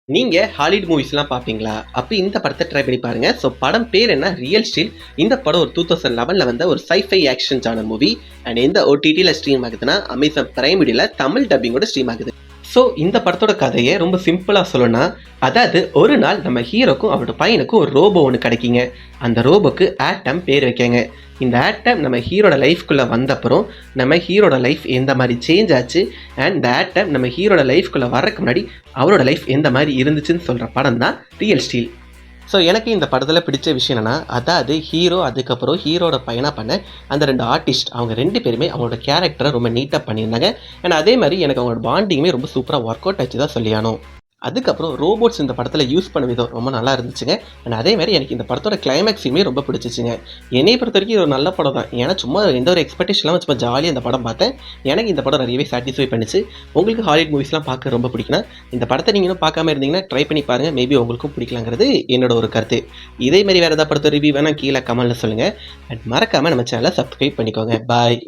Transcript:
நீங்க ஹாலிவுட் மூவிஸ்லாம் பார்ப்பீங்களா? அப்ப இந்த படத்த ட்ரை பண்ணி பாருங்க. படம் பேர் என்ன? Real steel. இந்த படம் ஒரு 2011ல வந்த ஒரு சை-ஃபை ஆக்ஷன் ஜானர் மூவி. அண்ட் எந்த ஓடிடில ஸ்ட்ரீம் ஆகுதுன்னா, அமேசான் பிரைம் வீடியோல தமிழ் டப்பிங்கோட ஸ்ட்ரீம் ஆகுது. இந்த படத்தோட கதையை ரொம்ப சிம்பிளா சொல்லணும்னா, அதாவது ஒரு நாள் நம்ம ஹீரோக்கும் அவரோட பையனுக்கும் ஒரு ரோபோ ஒன்று கிடைக்குங்க. அந்த ரோபோக்கு ஆட்டம் பேர் வைக்கங்க. இந்த ஆட்டம் நம்ம ஹீரோட லைஃப்குள்ளே வந்தப்புறம் நம்ம ஹீரோட லைஃப் எந்த மாதிரி சேஞ்ச் ஆச்சு, அண்ட் இந்த ஆட்டம் நம்ம ஹீரோட லைஃப்குள்ளே வர்றதுக்கு முன்னாடி அவரோட லைஃப் எந்த மாதிரி இருந்துச்சுன்னு சொல்கிற படம் தான் ரியல் ஸ்டீல். எனக்கு இந்த படத்தில் பிடிச்ச விஷயம் என்னென்னா, அதாவது ஹீரோ அதுக்கப்புறம் ஹீரோட பையனாக பண்ண அந்த 2 ஆர்டிஸ்ட் அவங்க 2 பேருமே அவங்களோட கேரக்டரை ரொம்ப நீட்டாக பண்ணியிருந்தாங்க. அண்ட் அதே மாதிரி எனக்கு அவங்களோட பாண்டிங்குமே ரொம்ப சூப்பராக ஒர்க் அவுட் ஆச்சு தான் சொல்லியானோம். அதுக்கப்புறம் ரோபோட்ஸ் இந்த படத்தில் யூஸ் பண்ண விதம் ரொம்ப நல்லா இருந்துச்சுங்க. அண்ட் அதே மாதிரி எனக்கு இந்த படத்தோட கிளைமேக்ஸுமே ரொம்ப பிடிச்சிச்சுங்க. என்னை பொறுத்த வரைக்கும் இது ஒரு நல்ல படம் தான். ஏன்னா சும்மா எந்த ஒரு எக்ஸ்பெக்டேஷன் இல்லாமல் சும்மா ஜாலியாக இந்த படம் பார்த்தேன். எனக்கு இந்த படம் நிறையவே சாட்டிஸ்ஃபை பண்ணிச்சு. உங்களுக்கு ஹாலிவுட் மூவிஸ்லாம் பார்க்க ரொம்ப பிடிக்குன்னா இந்த படத்தை நீங்கள் இன்னும் பார்க்காம இருந்தீங்கன்னா ட்ரை பண்ணி பாருங்கள். மேபி உங்களுக்கும் பிடிக்கலாங்கிறது என்னோட ஒரு கருத்து. இதே மாதிரி வேறு ஏதாவது படத்தை ரிவ்யூ வேணால் கீழே கமெண்ட்டில் சொல்லுங்கள். அண்ட் மறக்காமல் நம்ம சேனலை சப்ஸ்கிரைப் பண்ணிக்கோங்க. பாய்.